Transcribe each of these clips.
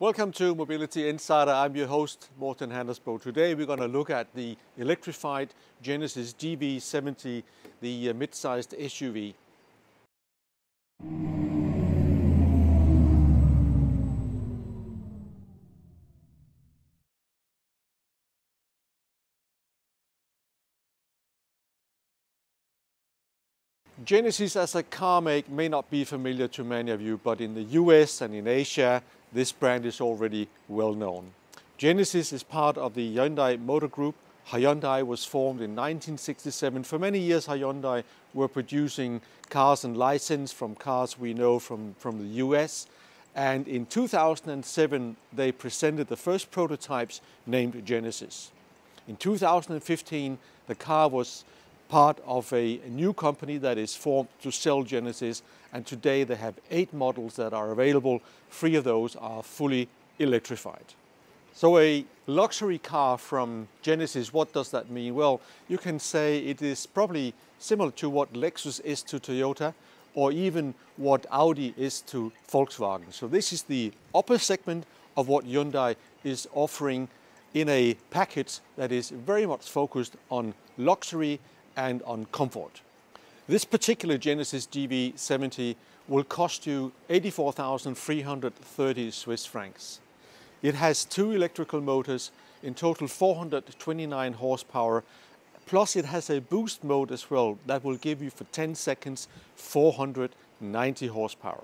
Welcome to Mobility Insider. I'm your host, Morten Handersbo. Today we're going to look at the electrified Genesis GV70, the mid-sized SUV. Genesis as a car make may not be familiar to many of you, but in the US and in Asia, this brand is already well known. Genesis is part of the Hyundai Motor Group. Hyundai was formed in 1967. For many years, Hyundai were producing cars and license from cars we know from the US. And in 2007, they presented the first prototypes named Genesis. In 2015, the car was part of a new company that is formed to sell Genesis, and today they have 8 models that are available. 3 of those are fully electrified. So a luxury car from Genesis, what does that mean? Well, you can say it is probably similar to what Lexus is to Toyota, or even what Audi is to Volkswagen. So this is the upper segment of what Hyundai is offering in a package that is very much focused on luxury and on comfort. This particular Genesis GV70 will cost you 84,330 Swiss francs. It has 2 electrical motors, in total 429 horsepower, plus it has a boost mode as well that will give you for 10 seconds 490 horsepower.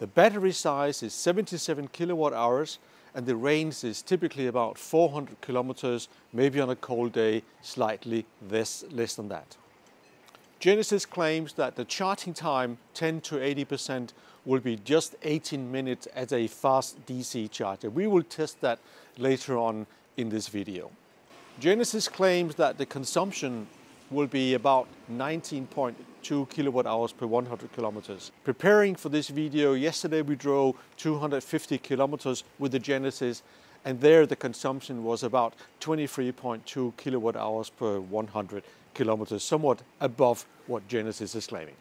The battery size is 77 kilowatt hours, and the range is typically about 400 kilometers, maybe on a cold day, slightly less than that. Genesis claims that the charging time, 10 to 80%, will be just 18 minutes at a fast DC charger. We will test that later on in this video. Genesis claims that the consumption will be about 19.2 kilowatt hours per 100 kilometers. Preparing for this video, yesterday we drove 250 kilometers with the Genesis, and there the consumption was about 23.2 kilowatt hours per 100 kilometers, somewhat above what Genesis is claiming.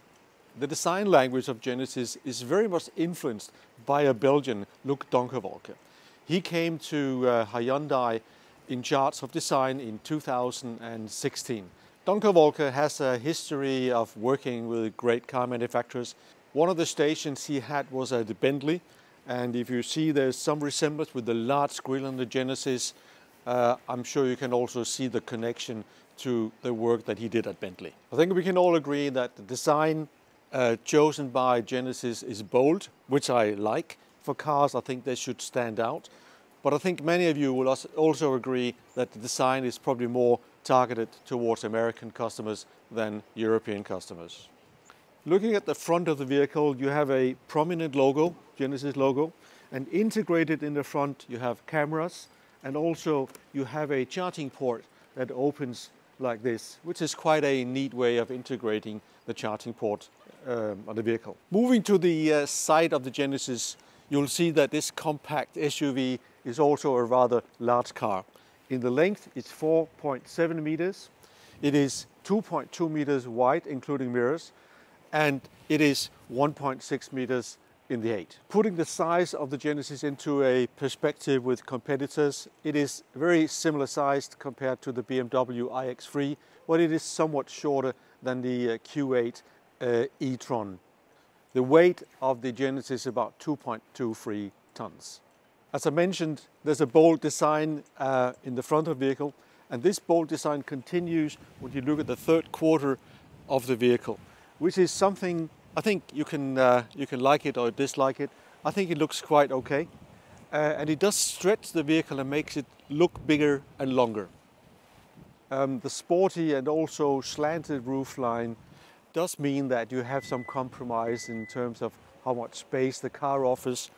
The design language of Genesis is very much influenced by a Belgian, Luc Donkerwolke. He came to Hyundai in charge of design in 2016. Donkerwolke has a history of working with great car manufacturers. One of the stations he had was at Bentley, and if you see there's some resemblance with the large grille on the Genesis, I'm sure you can also see the connection to the work that he did at Bentley. I think we can all agree that the design chosen by Genesis is bold, which I like. For cars, I think they should stand out. But I think many of you will also agree that the design is probably more targeted towards American customers than European customers. Looking at the front of the vehicle, you have a prominent logo, Genesis logo, and integrated in the front you have cameras, and also you have a charging port that opens like this, which is quite a neat way of integrating the charging port on the vehicle. Moving to the side of the Genesis, you'll see that this compact SUV is also a rather large car. In the length, it's 4.7 meters. It is 2.2 meters wide, including mirrors, and it is 1.6 meters in the height. Putting the size of the Genesis into a perspective with competitors, it is very similar sized compared to the BMW iX3, but it is somewhat shorter than the Q8 e-tron. The weight of the Genesis is about 2.23 tons. As I mentioned, there's a bold design in the front of the vehicle, and this bold design continues when you look at the third quarter of the vehicle, which is something I think you can like it or dislike it. I think it looks quite okay, and it does stretch the vehicle and makes it look bigger and longer. The sporty and also slanted roofline does mean that you have some compromise in terms of how much space the car offers.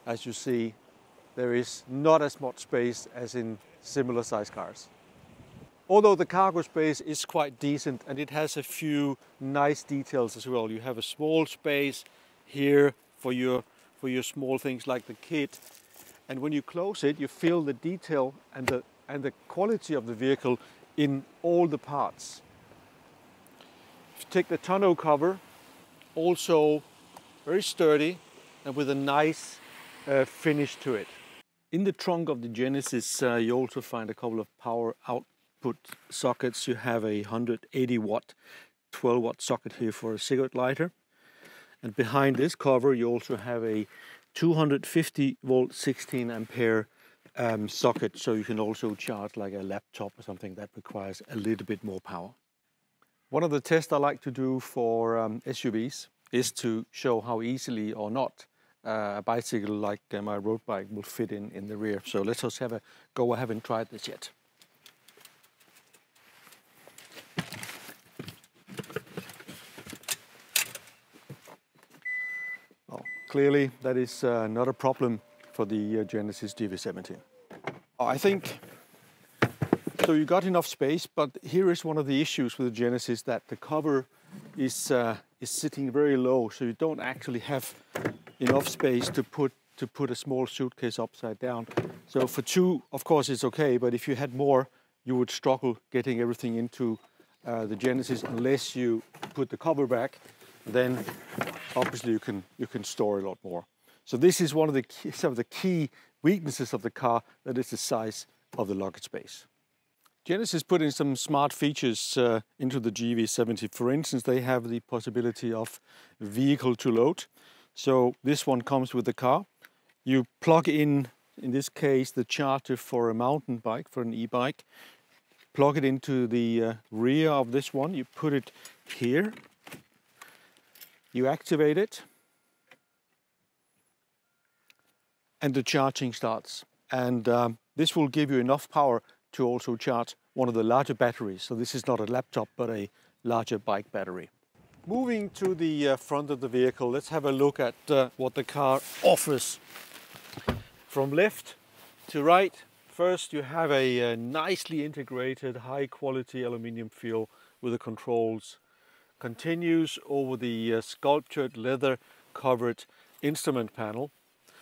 As you see, there is not as much space as in similar size cars. Although the cargo space is quite decent and it has a few nice details as well. You have a small space here for your small things like the kit. And when you close it, you feel the detail and the quality of the vehicle in all the parts. If you take the tonneau cover, also very sturdy and with a nice finish to it. In the trunk of the Genesis, you also find a couple of power output sockets. You have a 180 watt, 12 watt socket here for a cigarette lighter. And behind this cover, you also have a 250 volt, 16 ampere socket. So you can also charge like a laptop or something that requires a little bit more power. One of the tests I like to do for SUVs is to show how easily or not a bicycle like my road bike will fit in the rear. So let's just have a go. I haven't tried this yet. Well, clearly that is not a problem for the Genesis GV70. I think so. You got enough space, but here is one of the issues with the Genesis, that the cover is sitting very low, so you don't actually have enough space to put a small suitcase upside down. So for two, of course, it's okay, but if you had more, you would struggle getting everything into the Genesis unless you put the cover back. Then obviously you can store a lot more. So this is one of the key weaknesses of the car, that is the size of the luggage space. Genesis put in some smart features into the GV70. For instance, they have the possibility of vehicle to load. So this one comes with the car. You plug in this case, the charger for a mountain bike, for an e-bike. Plug it into the rear of this one. You put it here. You activate it. And the charging starts. And this will give you enough power to also charge one of the larger batteries. So this is not a laptop, but a larger bike battery. Moving to the front of the vehicle, let's have a look at what the car offers. From left to right, first you have a nicely integrated, high quality aluminium feel with the controls. Continues over the sculptured leather covered instrument panel.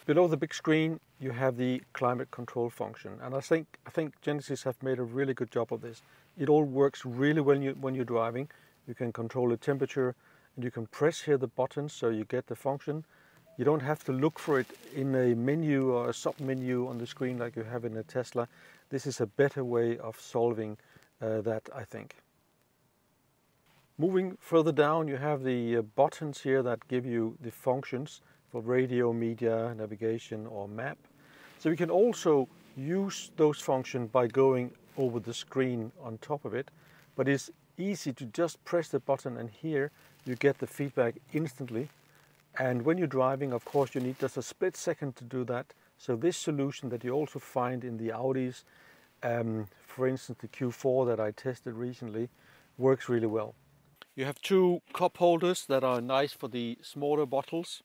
Below the big screen, you have the climate control function, and I think Genesis have made a really good job of this. It all works really well when you're driving. You can control the temperature, and you can press here the buttons so you get the function. You don't have to look for it in a menu or a sub-menu on the screen like you have in a Tesla. This is a better way of solving that, I think. Moving further down, you have the buttons here that give you the functions for radio, media, navigation or map. So you can also use those functions by going over the screen on top of it, but it's easy to just press the button, and here you get the feedback instantly. And when you're driving, of course, you need just a split second to do that. So this solution that you also find in the Audis, for instance the Q4 that I tested recently, works really well. You have two cup holders that are nice for the smaller bottles.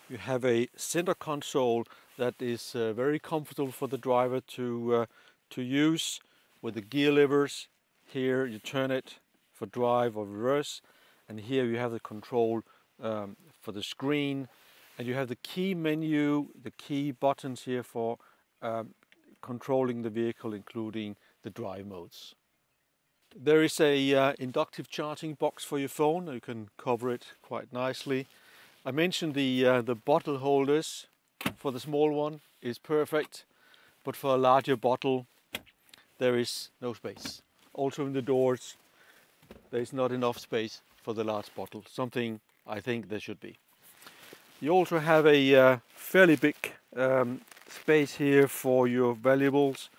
You have a center console that is very comfortable for the driver to use, with the gear levers. Here you turn it for drive or reverse, and here you have the control for the screen, and you have the key menu, the key buttons here for controlling the vehicle, including the drive modes. There is a inductive charging box for your phone. You can cover it quite nicely. I mentioned the bottle holders. For the small one is perfect, but for a larger bottle there is no space. Also in the doors there is not enough space for the large bottle, something I think there should be. You also have a fairly big space here for your valuables,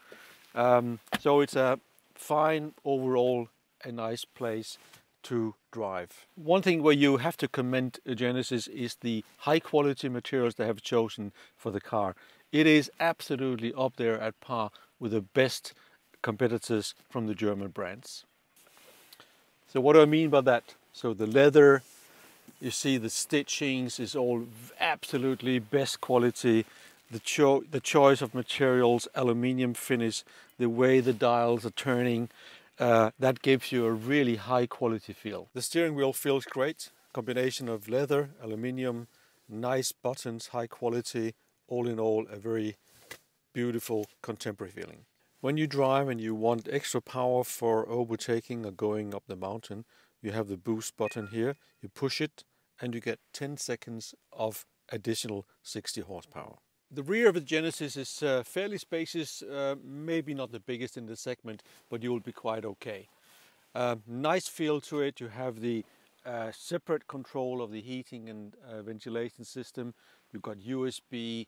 so it's a fine overall, a nice place to drive. One thing where you have to commend Genesis is the high quality materials they have chosen for the car. It is absolutely up there at par with the best competitors from the German brands. So what do I mean by that? So the leather, you see the stitchings is all absolutely best quality. The choice of materials, aluminium finish, the way the dials are turning, that gives you a really high quality feel. The steering wheel feels great. Combination of leather, aluminium, nice buttons, high quality. All in all, a very beautiful contemporary feeling. When you drive and you want extra power for overtaking or going up the mountain, you have the boost button here. You push it and you get 10 seconds of additional 60 horsepower. The rear of the Genesis is fairly spacious, maybe not the biggest in the segment, but you will be quite okay. Nice feel to it. You have the separate control of the heating and ventilation system. You've got USB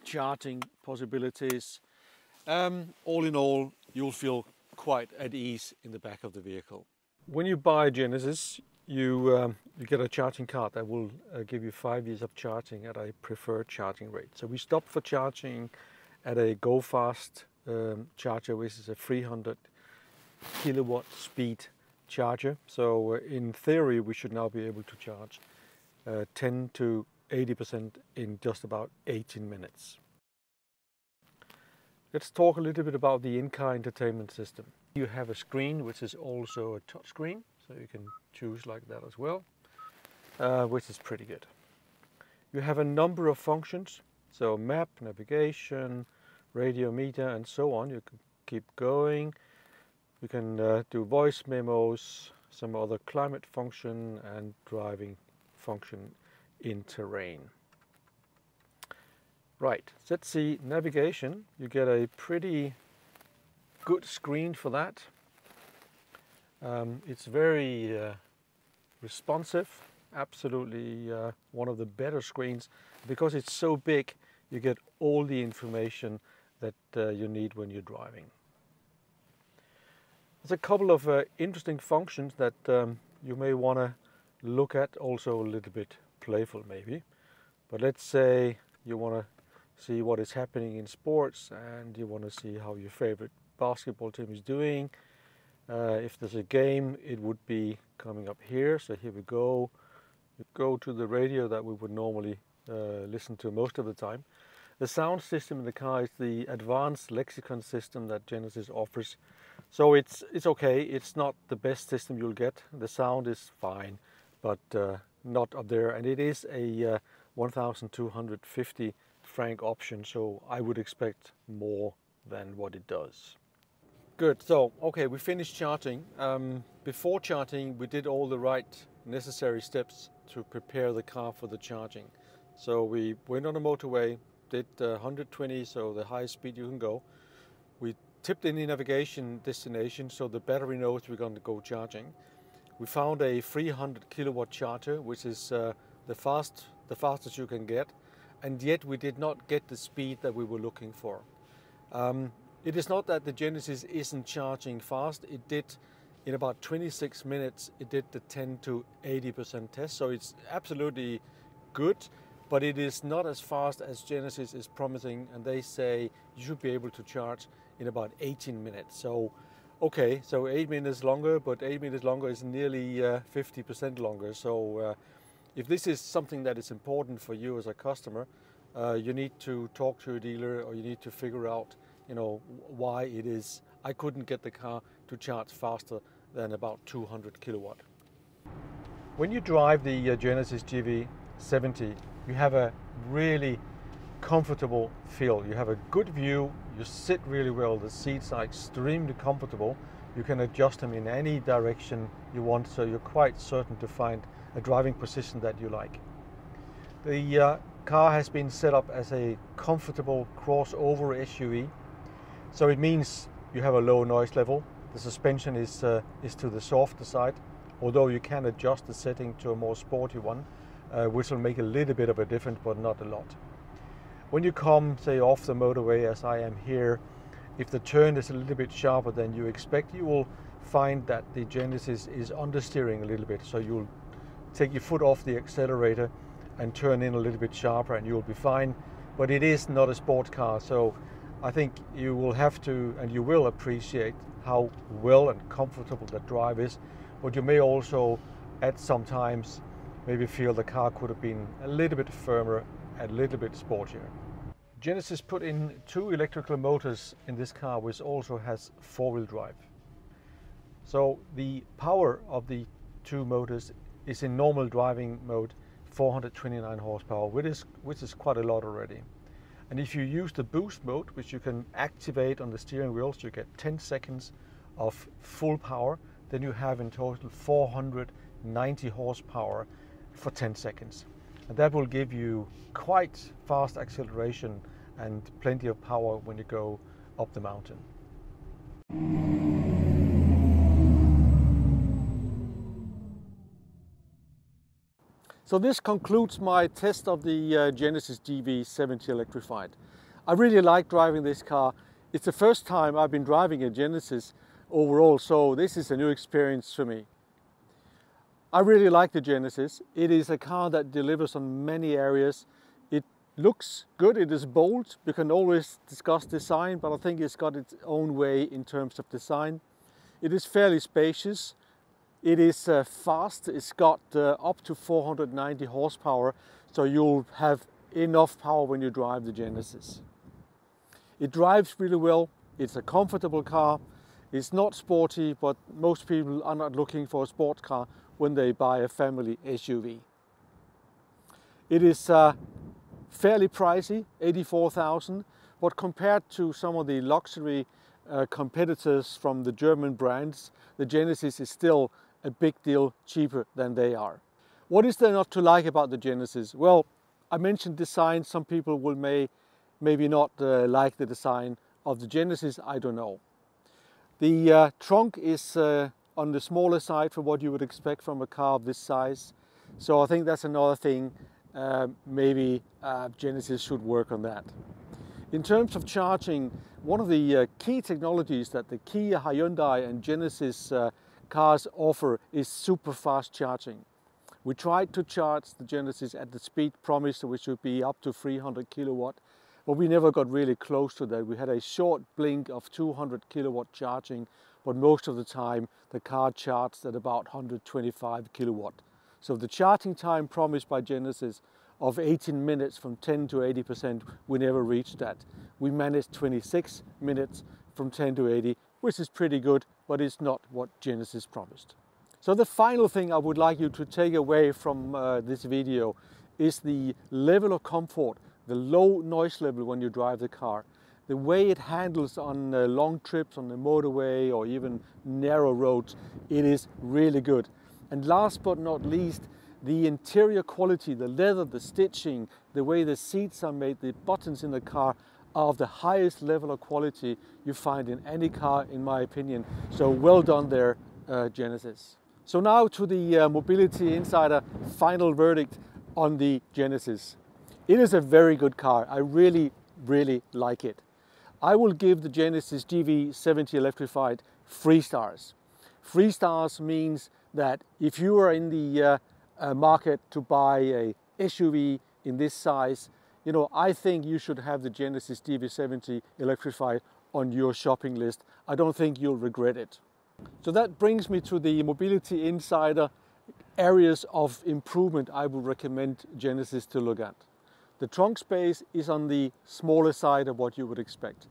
charging possibilities. All in all, you'll feel quite at ease in the back of the vehicle. When you buy a Genesis, you get a charging card that will give you 5 years of charging at a preferred charging rate. So we stopped for charging at a Go Fast charger, which is a 300 kilowatt speed charger. So in theory, we should now be able to charge 10 to 80% in just about 18 minutes. Let's talk a little bit about the in-car entertainment system. You have a screen which is also a touch screen, so you can choose like that as well, which is pretty good. You have a number of functions, so map, navigation, radio meter and so on. You can keep going. You can do voice memos, some other climate function and driving function in terrain. Right, let's see navigation. You get a pretty good screen for that. It's very responsive, absolutely one of the better screens. Because it's so big, you get all the information that you need when you're driving. There's a couple of interesting functions that you may want to look at, also a little bit playful maybe. But let's say you want to see what is happening in sports and you want to see how your favorite basketball team is doing. If there's a game, it would be coming up here. So here we go. You go to the radio that we would normally listen to most of the time. The sound system in the car is the advanced lexicon system that Genesis offers. So it's okay. It's not the best system you'll get. The sound is fine, but not up there. And it is a 1,250 franc option, so I would expect more than what it does. Good, so okay, we finished charging. Before charging, we did all the right necessary steps to prepare the car for the charging. So we went on a motorway, did 120, so the highest speed you can go. We tipped in the navigation destination, so the battery knows we're going to go charging. We found a 300 kilowatt charger, which is the fastest you can get. And yet we did not get the speed that we were looking for. It is not that the Genesis isn't charging fast. It did, in about 26 minutes, it did the 10 to 80% test. So it's absolutely good, but it is not as fast as Genesis is promising. And they say you should be able to charge in about 18 minutes. So, okay, so 8 minutes longer, but 8 minutes longer is nearly 50% longer. So if this is something that is important for you as a customer, you need to talk to a dealer, or you need to figure out, why it is I couldn't get the car to charge faster than about 200 kilowatt. When you drive the Genesis GV70, you have a really comfortable feel. You have a good view, you sit really well, the seats are extremely comfortable. You can adjust them in any direction you want, so you're quite certain to find a driving position that you like. The car has been set up as a comfortable crossover SUV, so it means you have a low noise level. The suspension is to the softer side, although you can adjust the setting to a more sporty one, which will make a little bit of a difference, but not a lot. When you come, say, off the motorway, as I am here, if the turn is a little bit sharper than you expect, you will find that the Genesis is understeering a little bit, so you'll take your foot off the accelerator and turn in a little bit sharper and you'll be fine. But it is not a sport car, so I think you will have to, and you will appreciate how well and comfortable the drive is. But you may also at some times maybe feel the car could have been a little bit firmer, a little bit sportier. Genesis put in 2 electrical motors in this car, which also has 4-wheel drive. So the power of the 2 motors is in normal driving mode 429 horsepower, which is quite a lot already. And if you use the boost mode, which you can activate on the steering wheel, so you get 10 seconds of full power, then you have in total 490 horsepower for 10 seconds. and that will give you quite fast acceleration and plenty of power when you go up the mountain. So this concludes my test of the Genesis GV70 Electrified. I really like driving this car. It's the first time I've been driving a Genesis overall, so this is a new experience for me. I really like the Genesis. It is a car that delivers on many areas. It looks good, it is bold. We can always discuss design, but I think it's got its own way in terms of design. It is fairly spacious. It is fast. It's got up to 490 horsepower, so you'll have enough power when you drive the Genesis. It drives really well. It's a comfortable car. It's not sporty, but most people are not looking for a sports car when they buy a family SUV. It is fairly pricey, 84,000, but compared to some of the luxury competitors from the German brands, the Genesis is still a big deal cheaper than they are. What is there not to like about the Genesis? Well, I mentioned design. Some people will maybe not like the design of the Genesis, I don't know. The trunk is on the smaller side for what you would expect from a car of this size. So I think that's another thing, maybe Genesis should work on that. In terms of charging, one of the key technologies that the Kia, Hyundai and Genesis cars offer is super fast charging. We tried to charge the Genesis at the speed promised, which would be up to 300 kilowatt, but we never got really close to that. We had a short blink of 200 kilowatt charging, but most of the time the car charged at about 125 kilowatt. So the charging time promised by Genesis of 18 minutes from 10 to 80%, we never reached that. We managed 26 minutes from 10 to 80, which is pretty good, but it's not what Genesis promised. So the final thing I would like you to take away from this video is the level of comfort, the low noise level when you drive the car. The way it handles on long trips on the motorway or even narrow roads, it is really good. And last but not least, the interior quality, the leather, the stitching, the way the seats are made, the buttons in the car are of the highest level of quality you find in any car, in my opinion. So well done there, Genesis. So now to the Mobility Insider final verdict on the Genesis. It is a very good car. I really like it. I will give the Genesis GV70 Electrified 3 stars. 3 stars means that if you are in the market to buy a SUV in this size, you know, I think you should have the Genesis GV70 Electrified on your shopping list. I don't think you'll regret it. So that brings me to the Mobility Insider areas of improvement I would recommend Genesis to look at. The trunk space is on the smaller side of what you would expect.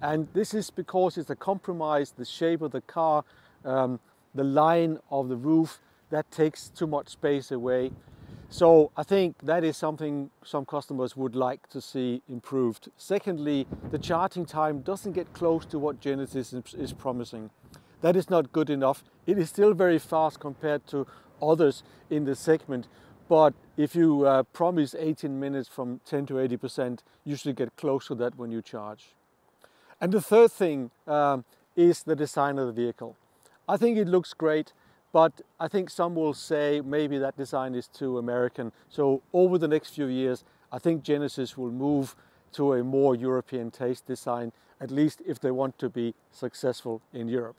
And this is because it's a compromise, the shape of the car, the line of the roof, that takes too much space away. So I think that is something some customers would like to see improved. Secondly, the charging time doesn't get close to what Genesis is promising. That is not good enough. It is still very fast compared to others in the segment, but if you promise 18 minutes from 10 to 80%, you should get close to that when you charge. And the third thing is the design of the vehicle. I think it looks great, but I think some will say maybe that design is too American. So over the next few years, I think Genesis will move to a more European taste design, at least if they want to be successful in Europe.